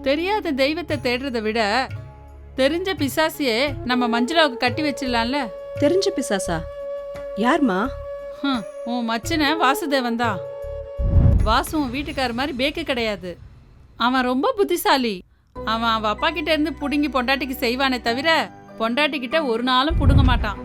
தெரியாத தெய்வத்தை தேடுறதை விட தெரிஞ்ச பிசாசியே நம்ம மஞ்சளாவுக்கு கட்டி வச்சிடலாம்ல. தெரிஞ்ச பிசாசா? யார்மா? உன் மச்சனை வாசுதேவன் தான். வாசு உன் வீட்டுக்கார மாதிரி பேக்கு கிடையாது. அவன் ரொம்ப புத்திசாலி. அவன் அப்பா கிட்ட இருந்து புடுங்கி பொண்டாட்டிக்கு செய்வானே தவிர பொண்டாட்டிக்கிட்ட ஒரு நாளும் புடுங்க மாட்டான்.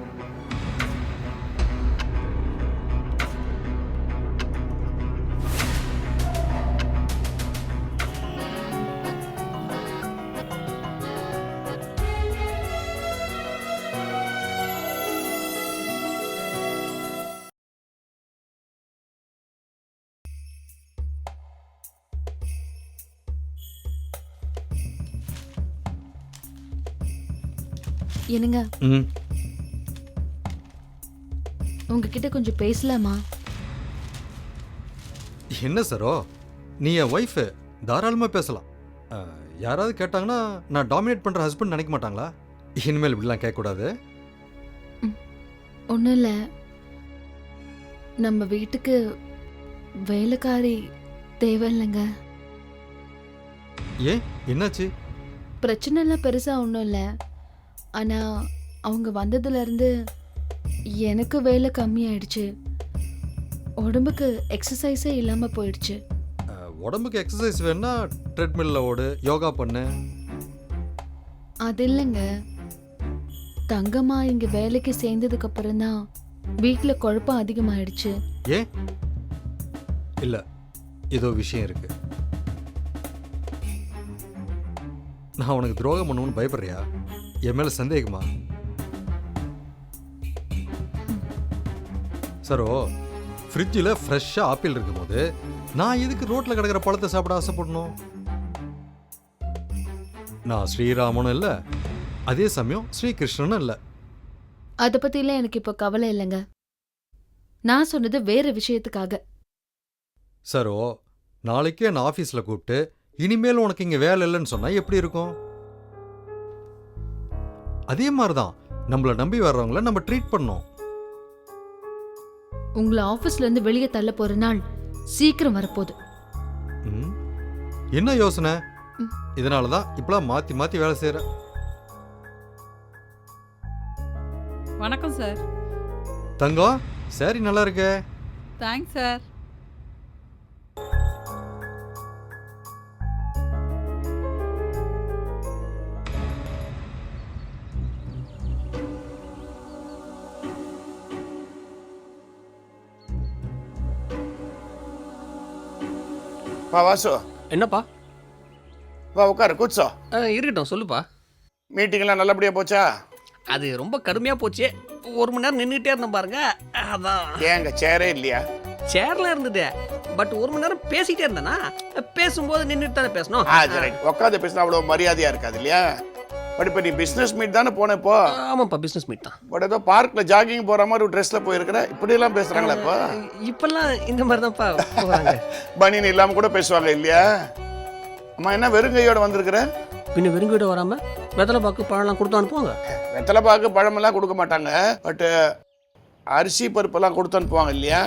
என்னங்க, உங்ககிட்ட கொஞ்சம் பேசலாமா? என்ன சரோ, நீ என் ஒய்ஃபு, தாராளமாக பேசலாம். யாராவது கேட்டாங்கன்னா நான் டாமினேட் பண்ணுற ஹஸ்பண்ட் நினைக்க மாட்டாங்களா? இனிமேல் இப்படிலாம் கேட்கக்கூடாது. ஒன்றும் இல்லை, நம்ம வீட்டுக்கு வேலைக்காரி தேவையில்லைங்க. ஏன், என்னாச்சு? பிரச்சனைலாம் பெருசாக ஒன்றும் இல்லை. ஆனால் அவங்க வந்ததுலேருந்து எனக்கு வேலை கம்மியாயிடுச்சு. உடம்புக்கு எக்ஸசைஸே இல்லாமல் போயிடுச்சு. உடம்புக்கு எக்ஸசைஸ் வேணா ட்ரெட்மில்ல ஓடு, யோகா பண்ணு. அது இல்லைங்க, தங்கம்மா இங்கே வேலைக்கு சேர்ந்ததுக்கு அப்புறம் தான் வீட்டில் குழப்பம் அதிகமாயிடுச்சு. ஏன்? இல்லை, ஏதோ விஷயம் இருக்கு. நான் உனக்கு துரோகம் பண்ணுவேன்னு பயப்படுறியா? என் மேலே சந்தேகமா? சரோ, ஃப்ரிட்ஜில் ஃப்ரெஷ்ஷாக ஆப்பிள் இருக்கும்போது நான் எதுக்கு ரோட்டில் கிடக்கிற பழத்தை சாப்பிட ஆசைப்படணும்? நான் ஸ்ரீராமனும் இல்லை, அதே சமயம் ஸ்ரீகிருஷ்ணனும் இல்லை. அதை பற்றிலாம் எனக்கு இப்போ கவலை இல்லைங்க. நான் சொன்னது வேற விஷயத்துக்காக. சரோ, நாளைக்கே நான் ஆஃபீஸில் கூப்பிட்டு இனிமேல் உனக்கு இங்கே வேலை இல்லைன்னு சொன்னால் எப்படி இருக்கும்? அதே மாதிரி தான் நம்மளை நம்பி வர்றவங்கள நம்ம ட்ரீட் பண்ணோம். உங்களை ஆஃபீஸ்ல இருந்து வெளியே தள்ள போற நாள் சீக்கிரம் வரப்போகுது. என்ன யோசனை? இதனால தான் இப்பெல்லாம் மாற்றி மாற்றி வேலை செய்கிற. வணக்கம் சார். தங்கம், சரி, நல்லா இருக்க? Thanks sir. வா வாசு. என்னப்பா? வா உட்காரு, கூச்சோ. இருக்கட்டும், சொல்லுப்பா. மீட்டிங்லாம் நல்லபடியாக போச்சா? அது ரொம்ப கடுமையாக போச்சு. 1 மணி நேரம் நின்றுட்டே இருந்தோம் பாருங்க. அதான். ஏங்க சேரே இல்லையா? சேர்லாம் இருந்தது, பட் 1 மணி நேரம் பேசிட்டே இருந்தேனா, பேசும்போது நின்றுட்டு தானே பேசணும். உட்காந்து பேசினா அவ்வளோ மரியாதையாக இருக்காது இல்லையா? பட் இப்போ நீ பிஸ்னஸ் மீட் தானே போன இப்போ? ஆமாப்பா, பிஸ்னஸ் மீட் தான். பட் ஏதோ பார்க்கில் ஜாகிங் போகிற மாதிரி ஒரு ட்ரெஸ்ஸில் போயிருக்கிற, இப்படியெல்லாம் பேசுகிறாங்களா இப்போ? இப்பெல்லாம் இந்த மாதிரி தான்ப்பா போகிறாங்க. பனியன் இல்லாமல் கூட பேசுவாங்க இல்லையா? அம்மா, என்ன வெறுங்கையோடு வந்திருக்கிற? பின்ன வெறுங்கையோட வராமல் வெத்தலை பாக்கு பழம்லாம் கொடுத்து அனுப்புவாங்க. வெத்தலை பாக்கு பழமெல்லாம் கொடுக்க மாட்டாங்க, பட்டு அரிசி பருப்பெல்லாம் கொடுத்து அனுப்புவாங்க இல்லையா?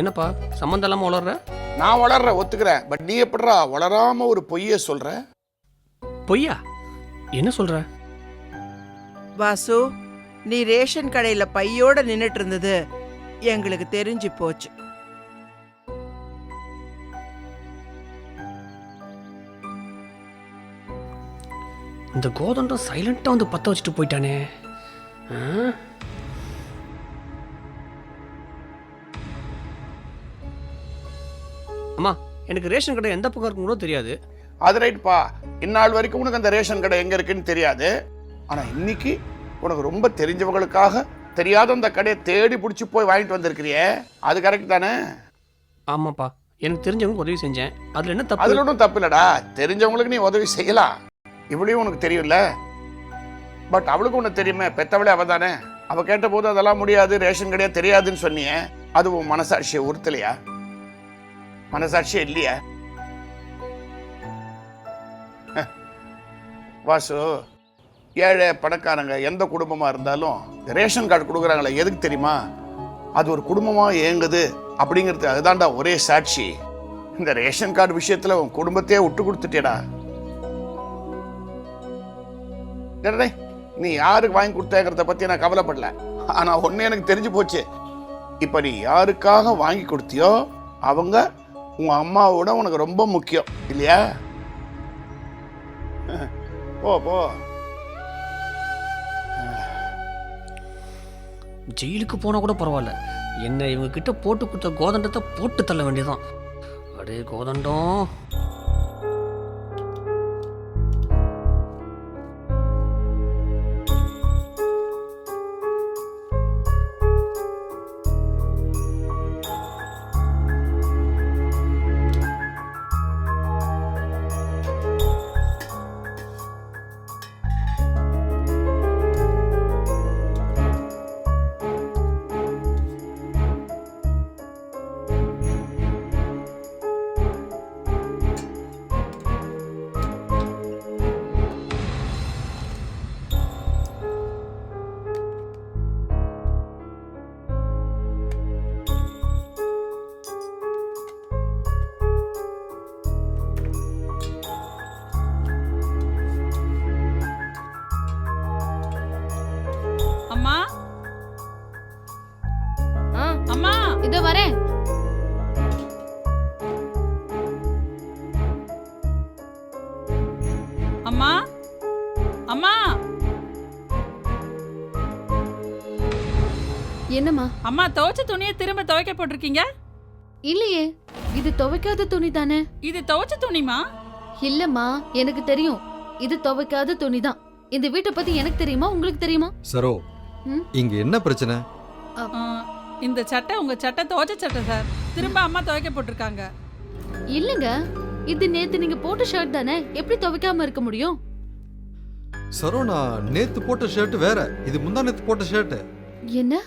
என்னப்பா சம்மந்தம் இல்லாமல் வளர்ற? நான் வளர்றேன், ஒத்துக்கிறேன். பட் நீ எப்படிரா வளராமல் ஒரு பொய்யை சொல்கிற? பொய்யா? என்ன சொல்ற? வாசு, நீ ரேஷன் கடையில பையோட நின்னுட்டு இருந்தது எங்களுக்கு தெரிஞ்சு போச்சு. இந்த கோதண்டம் சைலண்டா வந்து பத்த வச்சுட்டு போயிட்டானே. அம்மா, எனக்கு ரேஷன் கடை எந்த பக்கம் இருக்குன்னு கூட தெரியாது. அது ரைட்ப்பா, இந்நாள் வரைக்கும் உனக்கு அந்த ரேஷன் கடை எங்கே இருக்குன்னு தெரியாது. ஆனால் இன்னைக்கு உனக்கு ரொம்ப தெரிஞ்சவங்களுக்காக தெரியாத அந்த கடையை தேடி பிடிச்சி போய் வாங்கிட்டு வந்திருக்கிறியே, அது கரெக்ட் தானே? ஆமாப்பா, எனக்கு தெரிஞ்சவங்களுக்கு உதவி செஞ்சேன். அதில் என்ன தப்பு? அதில் ஒன்றும் தப்பு இல்லடா. தெரிஞ்சவங்களுக்கு நீ உதவி செய்யலாம், இவளையும் உனக்கு தெரியும்ல. பட் அவளுக்கு ஒன்று தெரியுமே, பெத்தவளே அவள் தானே. அவள் கேட்ட போது அதெல்லாம் முடியாது, ரேஷன் கடையாக தெரியாதுன்னு சொன்னியே, அது உன் மனசாட்சியை உறுத்தலையா? மனசாட்சியே இல்லையா? வாசு, ஏழை பணக்காரங்க எந்த குடும்பமாக இருந்தாலும் ரேஷன் கார்டு கொடுக்குறாங்களே, எதுக்கு தெரியுமா? அது ஒரு குடும்பமாக இயங்குது அப்படிங்கிறது, அதுதான்டா ஒரே சாட்சி. இந்த ரேஷன் கார்டு விஷயத்துல உன் குடும்பத்தையே விட்டு கொடுத்துட்டேடா. டேய், நீ யாருக்கு வாங்கி கொடுத்தேங்கிறத பத்தி நான் கவலைப்படல. ஆனா ஒண்ணு எனக்கு தெரிஞ்சு போச்சு. இப்ப நீ யாருக்காக வாங்கி கொடுத்தியோ அவங்க உன் அம்மாவோட உனக்கு ரொம்ப முக்கியம் இல்லையா? போ போ. ஜெயிலுக்கு போனா கூட பரவாயில்ல, என்ன இவங்க கிட்ட போட்டு கொடுத்த கோதண்டத்தை போட்டு தள்ள வேண்டியதான். அடே கோதண்டம். அம்மா அம்மா, இதோ வரேன். அம்மா அம்மா என்னம்மா? அம்மா, துவைச்ச துணியை திரும்ப துவைக்க போட்டிருக்கீங்க. இல்லையே, இது துவைக்காத துணி தானே. இது துவைச்ச துணிமா? இல்லம்மா, எனக்கு தெரியும் இது துவைக்காத துணி தான். இந்த வீட்டை பத்தி எனக்கு தெரியுமா, உங்களுக்கு தெரியுமா? சரோ, ம்? இங்க என்ன பிரச்சனை? இந்த சட்டை உங்க சட்டை துவைச்ச சட்டை சார். திரும்ப அம்மா துவைக்க போட்டிருக்காங்க. இல்லங்க, இது நேத்து நீங்க போட்ட ஷர்ட் தானே, எப்படி துவைக்காம இருக்க முடியும்? சரோ, நான் நேத்து போட்ட ஷர்ட் வேற, இது முந்தா நேத்து போட்ட ஷர்ட். என்ன?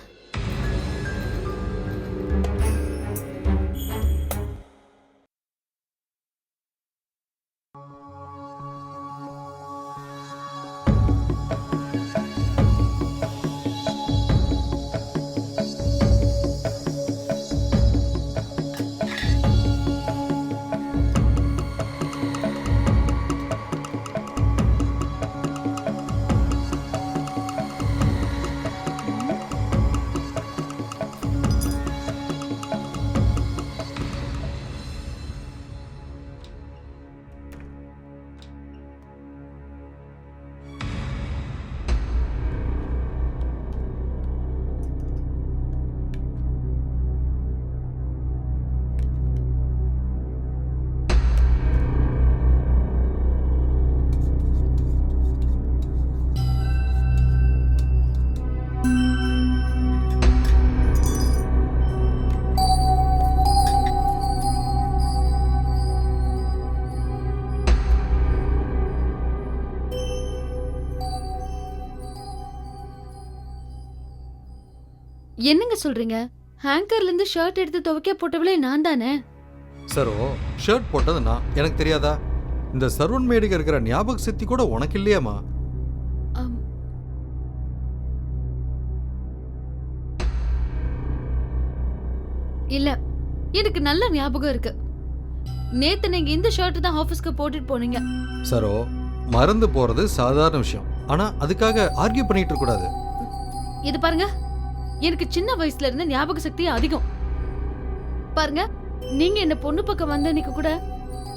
என்னங்க சொல்றீங்க? ஹேங்கர்ல இருந்து ஷர்ட் எடுத்து துவைக்க போட்டவளே நான் தானே. சரோ, ஷர்ட் போட்டது நான், எனக்கு தெரியாதா? இந்த சர்வன் மேடுக்கு இருக்கிற ஞாபக சக்தி கூட உனக்கு இல்லையாமா? ஆம். இல்ல, எனக்கு நல்ல ஞாபகம் இருக்கு. நேத்து நீங்க இந்த ஷர்ட் தான் ஆபீஸ்க்கு போட்டுட்டு போனீங்க. சரோ, மறந்து போறது சாதாரண விஷயம், ஆனா அதுக்காக ஆர்கியூ பண்ணிட்டு இருக்க கூடாது. இது பாருங்க, எனக்கு சின்ன வயசுல இருந்து ஞாபக சக்தி அதிகம். பாருங்க, நீங்க என்ன பொண்ணு பக்கம் வந்த அன்னைக்கு கூட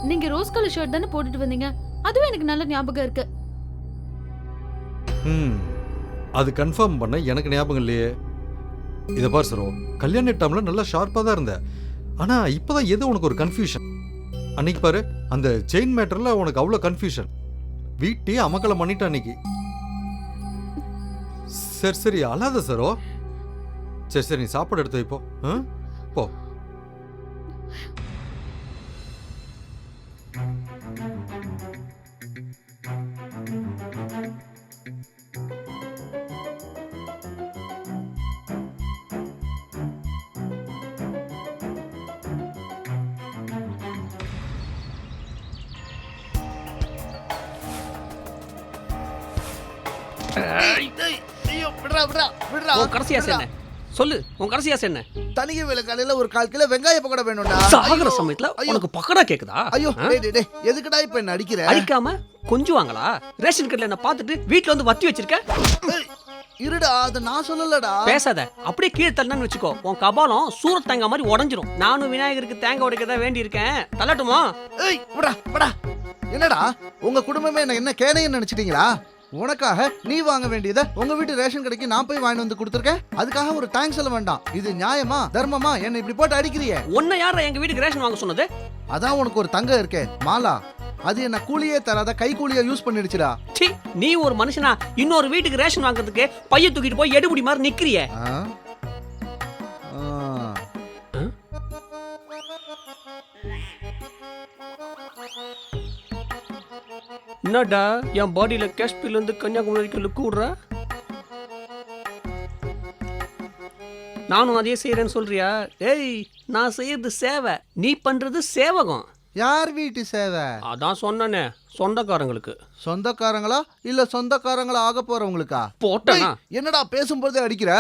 நீங்க ரோஸ் கலர் ஷர்ட் தானே போட்டுட்டு வந்தீங்க. அதுவும் எனக்கு நல்ல ஞாபகம் இருக்கு. அது கன்ஃபார்ம் பண்ண எனக்கு ஞாபகம் இல்லையே. இதை பார் சரோ, கல்யாண டைம்ல நல்லா ஷார்ப்பா தான் இருந்த, ஆனா இப்பதான் ஏதோ உனக்கு ஒரு கன்ஃபியூஷன். அன்னைக்கு பாரு, அந்த செயின் மேட்டர்ல உனக்கு அவ்வளோ கன்ஃபியூஷன். வீட்டையே அமக்கலம் பண்ணிட்ட அன்னைக்கு. சரி சரி, அழாத சரோ. சரி சரி, நீ சாப்பாடு எடுத்து வைப்போ. போ. உன் கடைசி ஆசை என்ன? சொல்லு, உன் கடைசி ஆசை என்ன? தனிகை வேலை காலையில ஒரு 1/4 கிலோ வெங்காய பக்கோடா வேணும்டா. சாகர சமயத்துல ஐயோ. உனக்கு பக்கடா கேக்குதா? ஐயோ ஆ? டேய் டேய் டேய் எதுக்குடா இப்ப என்ன அடிக்கிற? அடிக்காம கொஞ்சம் வாங்களா? ரேஷன் கடையில என்ன பார்த்துட்டு வீட்ல வந்து வத்தி வச்சிருக்க? ஏய், இருடா அத நான் சொல்லலடா. பேசாத. அப்படியே கீழே தள்ளனு வச்சுக்கோ. உன் கபாலம் சூரத் தேங்காய் மாதிரி உடைஞ்சிரும். நானும் விநாயகருக்கு தேங்காய் உடைக்கதா வேண்டி இருக்கேன். தள்ளட்டுமா? ஏய் விடா. என்னடா உங்க குடும்பமே என்ன கேனைன்னு நினைச்சிட்டீங்களா? உனக்காக நீ வாங்க வேண்டியதை உங்க வீட்டு ரேஷன் கடைக்கு நான் போய் வாங்கி வந்து கொடுத்துருக்கேன். அதுக்காக ஒரு தேங்க்ஸ் சொல்ல வேண்டாம். இது நியாயமா தர்மமா? என்ன இப்படி போட்டு அடிக்கிறியே? உன்னை யாரா எங்க வீட்டுக்கு ரேஷன் வாங்க சொன்னது? அதான் உனக்கு ஒரு தங்கம் இருக்கே மாலா, அது என்ன கூலியே தராத கை கூலியா யூஸ் பண்ணிடுச்சுடா. சி, நீ ஒரு மனுஷனா இன்னொரு வீட்டுக்கு ரேஷன் வாங்குறதுக்கு பைய தூக்கிட்டு போய் எடுபடி மாதிரி நிக்கிறியே. ஆ? ஆ. என்னடா என் பாடியில காஷ்மீர்ல இருந்து கன்னியாகுமரிக்கு லுக்கு விடுற? நானும் அதே செய்யறேன்னு சொல்றியா? ஏய், நான் செய்யறது சேவை, நீ பண்றது சேவகம். யார் வீட்டு சேவை? அதான் சொன்னனே, சொந்தக்காரங்களுக்கு. சொந்தக்காரங்களா இல்ல சொந்தக்காரங்களா ஆக போறவங்களுக்கா? போட்டனா? என்னடா பேசும்போதே அடிக்கிற?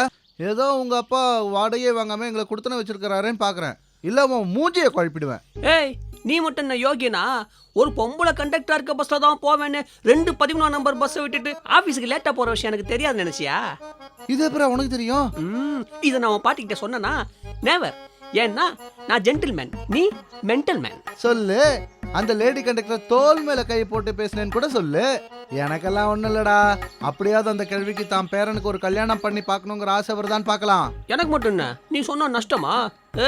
ஏதோ உங்க அப்பா வாடகையே வாங்காம எங்களை கொடுத்தன வச்சிருக்காருன்னு பாக்குறேன். இல்ல உன் மூஞ்சியை குழப்பிடுவேன். ஏய், நீ மட்டும் என்ன யோகியனா? ஒரு பொம்பளை கண்டக்டர் இருக்க பஸ்ல தான் போவேன்னு 2 நம்பர் பஸ்ஸை விட்டுட்டு ஆபீஸுக்கு லேட்டா போற விஷயம் எனக்கு தெரியாது நினைச்சியா? இது எப்படி உனக்கு தெரியும்? இதை நான் பாட்டிக்கிட்ட சொன்னா நேவர். ஏன்னா நான் ஜென்டில்மேன், நீ மென்டல் மேன். சொல்லு. அந்த லேடி கண்டக்டர் தோல் மேல கை போட்டு பேசினேன்னு கூட சொல்லு. எனக்கெல்லாம் ஒண்ணும் இல்லடா. அப்படியாவது அந்த கேள்விக்கு தான் பேரனுக்கு ஒரு கல்யாணம் பண்ணி பார்க்கணுங்கிற ஆசை வருதான்னு பார்க்கலாம். எனக்கு மட்டும் என்ன, நீ சொன்னா நஷ்டமா?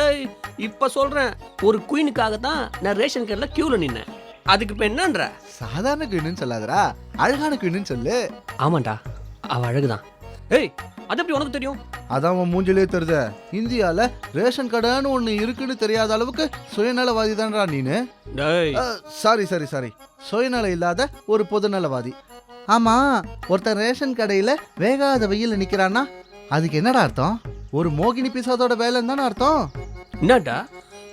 ஏய், இப்ப சொல்றேன், ஒரு குயினுக்காக தான் நான் ரேஷன் கடையில கியூல நின்னேன். அதுக்கு இப்ப என்னன்ற? சாதாரண குயின்னு சொல்லாதடா, அழகான குயின்னு சொல்லு. ஆமாண்டா, அவ அழகுதான். ஏய், அது எப்படி உனக்கு தெரியும்? அதான் உன் மூஞ்சிலே தெரியுது. இந்தியால ரேஷன் கடைன்னு ஒண்ணு இருக்குன்னு தெரியாத அளவுக்கு சுயநலவாதி தான்டா நீனு. டேய், சாரி சுயநலம் இல்லாத ஒரு பொதுநலவாதி. ஆமா, ஒருத்தன் ரேஷன் கடையில வேகாத வெயில நிக்கிறான்னா அதுக்கு என்னடா அர்த்தம்? ஒரு மோகினி பிசாதோட வேலைன்னு தானே அர்த்தம். என்னடா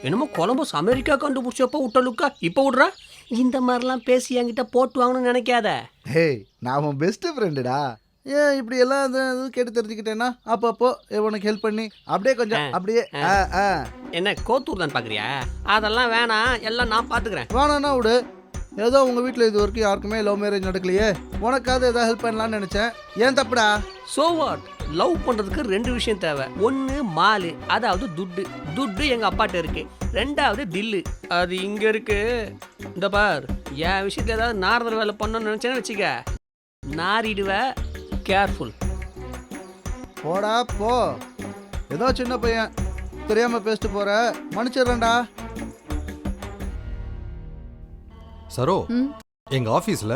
என்னமோ கொலம்பஸ் அமெரிக்கா கண்டுபிடிச்சப்போ விட்ட லுக்கா இப்ப விடுற? இந்த மாதிரிலாம் பேசி என்கிட்ட போட்டு வாங்கணும்னு நினைக்காத. ஹேய், நான் உன் பெஸ்ட் ஃப்ரெண்டுடா. ஏன் இப்படி எல்லாம் கேட்டு தெரிஞ்சுக்கிட்டேன்னா அப்பப்போ உனக்கு ஹெல்ப் பண்ணி அப்படியே கொஞ்சம் அப்படியே என்ன கோத்தூர் தான் பாக்குறியா? அதெல்லாம் வேணாம், எல்லாம் நான் பாத்துக்கிறேன். வேணான்னா விடு. ஏதோ உங்க வீட்டில் இது வரைக்கும் யாருக்குமே லவ் மேரேஜ் நடக்கலையே, உனக்காவது ஏதாவது ஹெல்ப் பண்ணலான்னு நினைச்சேன். ஏன் தப்புடா? So what? லவ் பண்றதுக்கு 2 விஷயம் தேவை. ஒன்னு மாலு, அதாவது துட்டு எங்க அப்பாட்ட இருக்கு. 2வது தில்லு, அது இங்க இருக்கு. இந்த பார், என் விஷயத்துல ஏதாவது நாரதர் வேலை பண்ணணும்னு நினைச்சேன்னு வச்சுக்க, நாரிடுவ. கேர்ஃபுல். போடா போ. ஏதோ சின்ன பையன் தெரியாம பேசிட்டு போற, மன்னிச்சிடுறேன்டா. சரோ, எங்க ஆபீஸ்ல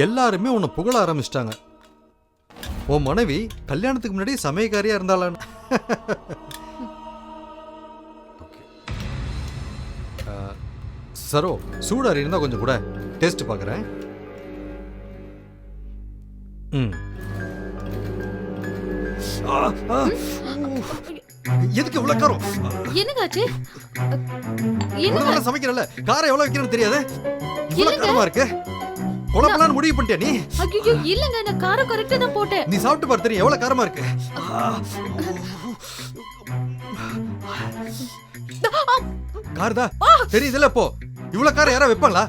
எல்லாருமே உன்னை புகழ ஆரம்பிச்சிட்டாங்க. உன் மனைவி கல்யாணத்துக்கு முன்னாடி சமயக்காரியா இருந்தாளான்னு. சரோ, சூடாரி இருந்தா கொஞ்சம் கூட டேஸ்ட் பார்க்குறேன். எதுக்கு இவ்வளவு காரம்? என்னங்காச்சு? என்ன சமைக்கிறல, காரம் எவ்வளவு வைக்கிறேன்னு தெரியாது. இவ்வளவு காரமா இருக்கு. கொலப்பலான்னு முடிவு பண்ணிட்டியா நீ? ஐயோ இல்லங்க, நான் காரம் கரெக்ட்டா தான் போட்டேன். நீ சாப்பிட்டு பாரு, தெரியும் எவ்வளவு காரமா இருக்கு. காரதா தெரியுதுல? இப்போ இவ்வளவு காரம் யாரா வைப்பாங்களா?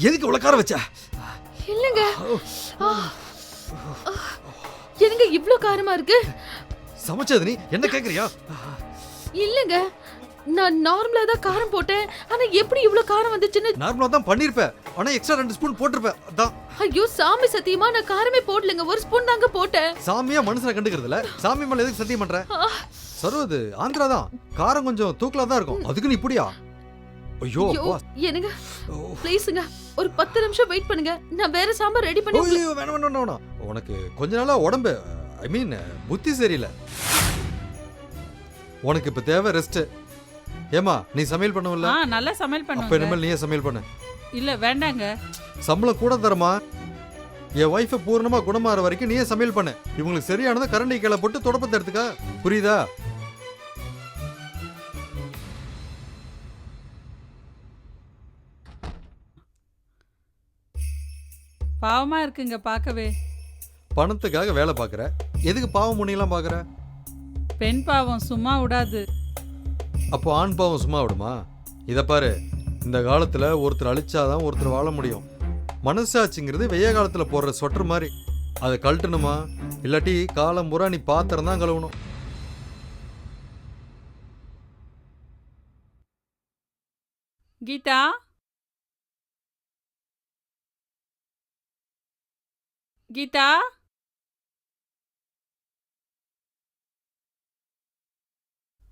எதுக்கு இவ்வளவு காரம் வச்ச? இல்லங்க, என்னங்க இவ்ளோ காரமா இருக்கு? சமைச்சது நீ என்ன கேக்குறியா? இல்லங்க, நான் நார்மலா தான் காரம் போட்டேன். ஆனா எப்படி இவ்ளோ காரம் வந்துச்சுன்னு? நார்மலா தான் பண்ணிருப்ப, ஆனா எக்ஸ்ட்ரா 2 ஸ்பூன் போட்டுருப்ப. அதான். ஐயோ சாமி சத்தியமா நான் காரமே போடலங்க, 1 ஸ்பூன் தாங்க போட்டேன். சாமியா மனுஷனை கண்டுக்கிறதுல சாமி மேல எதுக்கு சத்தியம் பண்ற? சர்வது ஆந்திரா தான், காரம் கொஞ்சம் தூக்கலா தான் இருக்கும். அதுக்கு நீ இப்படியா? ஐயோ அப்பா. என்னங்க ப்ளீஸ்ங்க, ஒரு 10 நிமிஷம் வெயிட் பண்ணுங்க, நான் வேற சாம்பார் ரெடி பண்ணி. ஐயோ வேணாம். உனக்கு கொஞ்ச நாளா உடம்பு, ஐ மீன் புத்தி சரியில்லை. உனக்கு இப்ப தேவை ரெஸ்ட். ஏமா, நீ சமையல் பண்ணவில்ல? நல்லா சமையல் அப்ப பண்ணுவேன். இனிமேல் நீயே சமையல் பண்ணு. இல்ல வேண்டாங்க. சம்பளம் கூட தரமா? என் ஒய்ஃபை பூர்ணமா குணமாற வரைக்கும் நீயே சமையல் பண்ணு. இவங்களுக்கு சரியானதை கரண்டி கீழே போட்டு தொடப்பத்தை எடுத்துக்க. புரியுதா? பாவமா இருக்குங்க பார்க்கவே. பணத்துக்காக வேலை பார்க்குற, எதுக்கு பாவம் முனியெல்லாம் பார்க்குற? பெண் பாவம் சும்மா விடாது. அப்போ ஆண் பாவம் சும்மா விடுமா? இதை பாரு, இந்த காலத்தில் ஒருத்தர் அழிச்சாதான் ஒருத்தர் வாழ முடியும். மனசாட்சிங்கிறது வெய்ய காலத்தில் போடுற சொட்டர் மாதிரி. அதை கழட்டணுமா, இல்லாட்டி காலம் பூரா நீ பாத்திரம் தான் கழுவணும். கீதா, கீதா,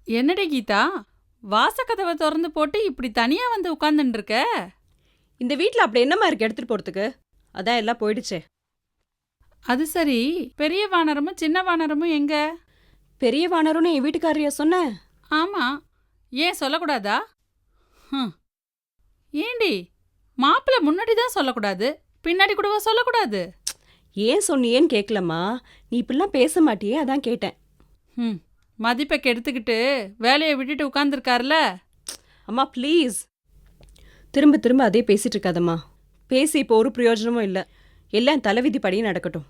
என்னடி கீதா, வாசக்கதவை திறந்து போட்டு இப்படி தனியா வந்து உட்கார்ந்துட்டு இருக்க? இந்த வீட்ல அப்படி என்னம்மா இருக்கு எடுத்துட்டு போறதுக்கு? அதான் எல்லாம் போயிடுச்சே. அது சரி, பெரிய வானரமும் சின்ன வானரமும் எங்க? பெரிய வானரும்னு என் வீட்டுக்காரரையா சொன்ன? ஆமா, ஏன் சொல்லக்கூடாதா? ஏண்டி, மாப்பிள்ளை முன்னாடி தான் சொல்லக்கூடாது, பின்னாடி கூடவா சொல்லக்கூடாது? ஏன் சொன்னியேன்னு கேட்கலம்மா. நீ இப்படிலாம் பேச மாட்டியே, அதான் கேட்டேன். மதிப்பை கெடுத்துக்கிட்டு வேலையை விட்டுட்டு உட்காந்துருக்காருல. அம்மா ப்ளீஸ், திரும்ப திரும்ப அதே பேசிட்டு இருக்காதம்மா. பேசி இப்போ ஒரு பிரயோஜனமும் இல்லை. எல்லாம் தலைவிதி படி நடக்கட்டும்.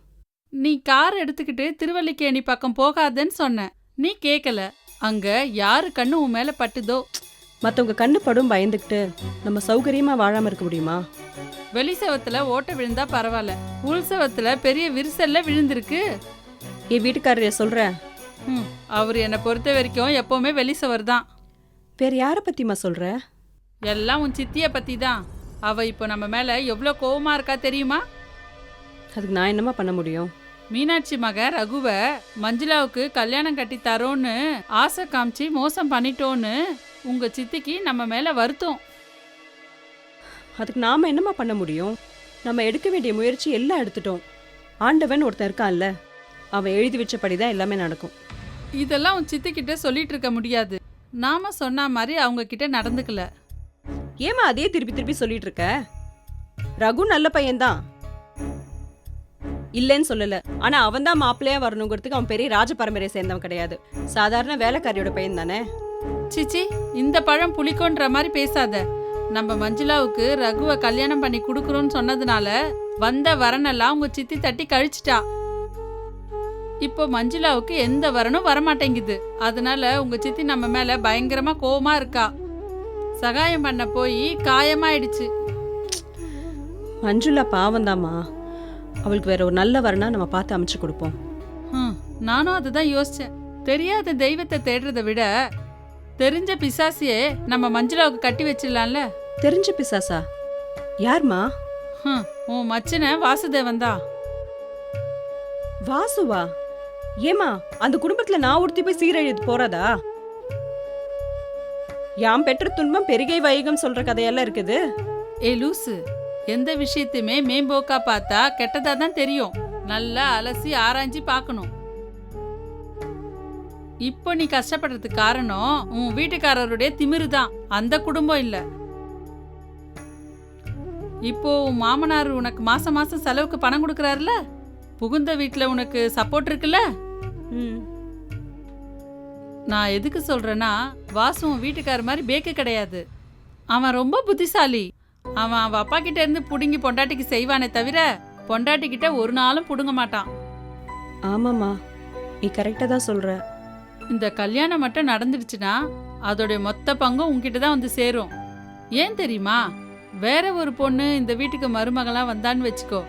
நீ கார் எடுத்துக்கிட்டு திருவல்லிக்கேணி பக்கம் போகாதன்னு சொன்ன, நீ கேட்கல. அங்க யாரு கண்ணு உன் மேல பட்டுதோ. மற்றவங்க கண்ணு படும் பயந்துக்கிட்டு நம்ம சௌகரியமா வாழாம இருக்க முடியுமா? வெளி செவத்துல ஓட்ட விழுந்தா பரவாயில்ல, உள் செவத்துல பெரிய விரிசல்ல விழுந்திருக்கு. என் வீட்டுக்காரரையா சொல்ற? அவர் என்னை பொறுத்த வரைக்கும் எப்பவுமே வெளி செவர் தான். வேற யாரை பத்திமா சொல்ற? எல்லாம் உன் சித்திய பத்தி தான். அவ இப்போ நம்ம மேல எவ்வளோ கோவமா இருக்கா தெரியுமா? அதுக்கு நான் என்னமா பண்ண முடியும்? மீனாட்சி மக ரகுவ மஞ்சுளாவுக்கு கல்யாணம் கட்டி தரோன்னு ஆசை காமிச்சு மோசம் பண்ணிட்டோன்னு உங்க சித்திக்கு நம்ம மேல வருத்தம். அதுக்கு நாம என்னமா பண்ண முடியும்? நம்ம எடுக்க வேண்டிய முயற்சி எல்லாம் எடுத்துட்டோம். ஆண்டவன் ஒருத்தன் இருக்கான்ல, அவன் எழுதி வச்சபடிதான் எல்லாமே நடக்கும். இதெல்லாம் உன் சித்திக்கிட்ட சொல்லிட்டு இருக்க முடியாது. நாம சொன்ன மாதிரி அவங்க கிட்ட நடந்துக்கல. ஏமா அதே திருப்பி திருப்பி சொல்லிட்டு இருக்க? ரகு நல்ல பையன்தான், இல்லைன்னு சொல்லல. ஆனா அவன் தான் மாப்பிள்ளையா வரணுங்கிறதுக்கு அவன் பெரிய ராஜ பரம்பரையை சேர்ந்தவன் கிடையாது. சாதாரண வேலைக்காரியோட பையன் தானே. சிச்சி, இந்த பழம் புளிக்கோன்ற மாதிரி பேசாத. நம்ம மஞ்சுளாவுக்கு ரகுவை கல்யாணம் பண்ணி கொடுக்குறோன்னு சொன்னதுனால வந்த வரனெல்லாம் உங்க சித்தி தட்டி கழிச்சிட்டா. இப்போ மஞ்சுளாவுக்கு எந்த வரனும் வரமாட்டேங்குது. அதனால உங்க சித்தி நம்ம மேல பயங்கரமா கோவமா இருக்கா. சகாயம் பண்ண போய் காயமாயிடுச்சு. மஞ்சுளா பாவந்தாம்மா. அவளுக்கு வேற ஒரு நல்ல வரனா நம்ம பார்த்து அமைச்சு கொடுப்போம். நானும் அதுதான் யோசிச்சேன். தெரியாத தெய்வத்தை தேடுறதை விட தெரிஞ்ச பிசாசியே நம்ம மஞ்சுளாவுக்கு கட்டி வச்சிடலாம்ல. தெரிஞ்ச பிசாசா? யார்மா? உன் மச்சனை வாசுதேவன் தான். வாசுவா? ஏமா அந்த குடும்பத்துல நான் ஒருத்தி போய் சீரழிது போறதா? யாம் பெற்ற துன்பம் பெருகை வைகம் சொல்ற கதையெல்லாம் இருக்குது. ஏ லூசு, எந்த விஷயத்தையுமே மேம்போக்கா பார்த்தா கெட்டதா தான் தெரியும். நல்லா அலசி ஆராய்ச்சி பார்க்கணும். இப்போ நீ கஷ்டப்படுறதுக்கு காரணம் உன் வீட்டுக்காரருடைய திமிரு தான், அந்த குடும்பம் இல்ல. இப்போ உன் மாமனார் உனக்கு மாசம் மாசம் செலவுக்கு பணம் கொடுக்கறாருல, புகுந்த வீட்டுல உனக்கு சப்போர்ட் இருக்குல்ல. நான் எதுக்கு சொல்றேன்னா, வாசு உன் வீட்டுக்கார மாதிரி பேக்கு கிடையாது. அவன் ரொம்ப புத்திசாலி. அவன் அவ அப்பா கிட்ட இருந்து புடுங்கி பொண்டாட்டிக்கு செய்வானே தவிர பொண்டாட்டி கிட்ட ஒரு நாளும் புடுங்க மாட்டான். ஆமாமா, நீ கரெக்டா தான் சொல்ற. இந்த கல்யாணம் மட்டும் நடந்துடுச்சுன்னா அதோடைய மொத்த பங்கும் உன்கிட்ட தான் வந்து சேரும். ஏன் தெரியுமா? வேற ஒரு பொண்ணு இந்த வீட்டுக்கு மருமகளா வந்தான்னு வச்சுக்கோ,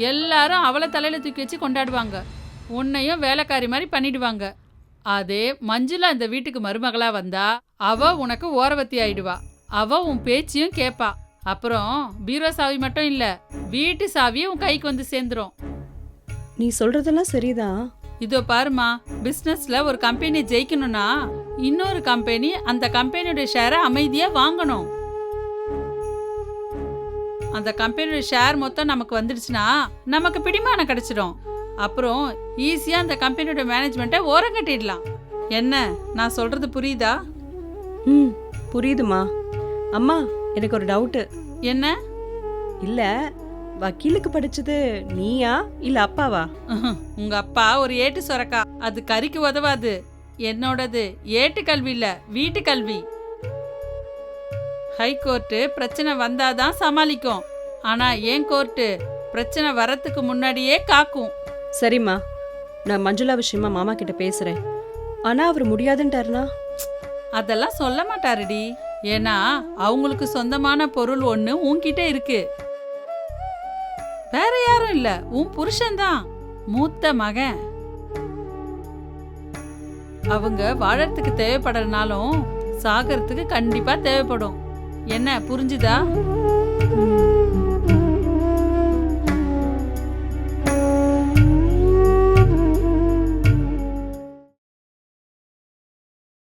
எல்லாரும் அவளை தலையில தூக்கி வச்சு கொண்டாடுவாங்க. உன்னையும் வேலைக்காரி மாதிரி பண்ணிடுவாங்க. அதே மஞ்சுளா இந்த வீட்டுக்கு மருமகளா வந்தா அவ உனக்கு ஓரவத்தி ஆயிடுவா. அவ உன் பேச்சையும் கேப்பா. அப்புறம் பீரோ சாவி மட்டும் இல்ல, வீட்டு சாவியும் உன் கைக்கு வந்து சேர்ந்துரும். நீ சொல்றதெல்லாம் சரிதான். இதோ பாருமா, பிசினஸ்ல ஒரு கம்பெனி ஜெயிக்கணும்னா இன்னொரு கம்பெனி அந்த கம்பெனியோட ஷேரை அமைதியா வாங்கணும். அந்த கம்பெனியோட ஷேர் மொத்தம் நமக்கு வந்துடுச்சுன்னா நமக்கு பிடிமானம் கிடைச்சிடும். அப்புறம் ஈஸியா அந்த கம்பெனியோட மேனேஜ்மெண்ட்டை ஓரங்கட்டிடலாம். என்ன நான் சொல்றது புரியுதா? புரியுதுமா. அம்மா, எனக்கு ஒரு டவுட்டு. என்ன? இல்ல, வக்கீலுக்கு படிச்சது நீயா இல்ல அப்பாவா? உங்க அப்பா ஒரு ஏட்டு சொரக்கா, அது கறிக்கு உதவாது. என்னோடது ஏட்டு கல்வி இல்ல, வீட்டு கல்வி. ஹை கோர்ட்டு பிரச்சனை வந்தாதான் சமாளிக்கும். ஆனா ஏன் கோர்ட்டு பிரச்சனை வரத்துக்கு முன்னாடியே காக்கும். சரிம்மா, நான் மஞ்சுளா விஷயமா மாமா கிட்ட பேசுறேன். ஆனா அவர் முடியாதுன்ட்டாருனா? அதெல்லாம் சொல்ல மாட்டாருடி. ஏன்னா அவங்களுக்கு சொந்தமான பொருள் ஒண்ணு உன்கிட்ட இருக்கு. வேற யாரும் இல்ல, உன் புருஷன்தான், மூத்த மகன். அவங்க வாழறதுக்கு தேவைப்படறனாலும் சாகறதுக்கு கண்டிப்பா தேவைப்படும். என்ன புரிஞ்சுதா? ம்.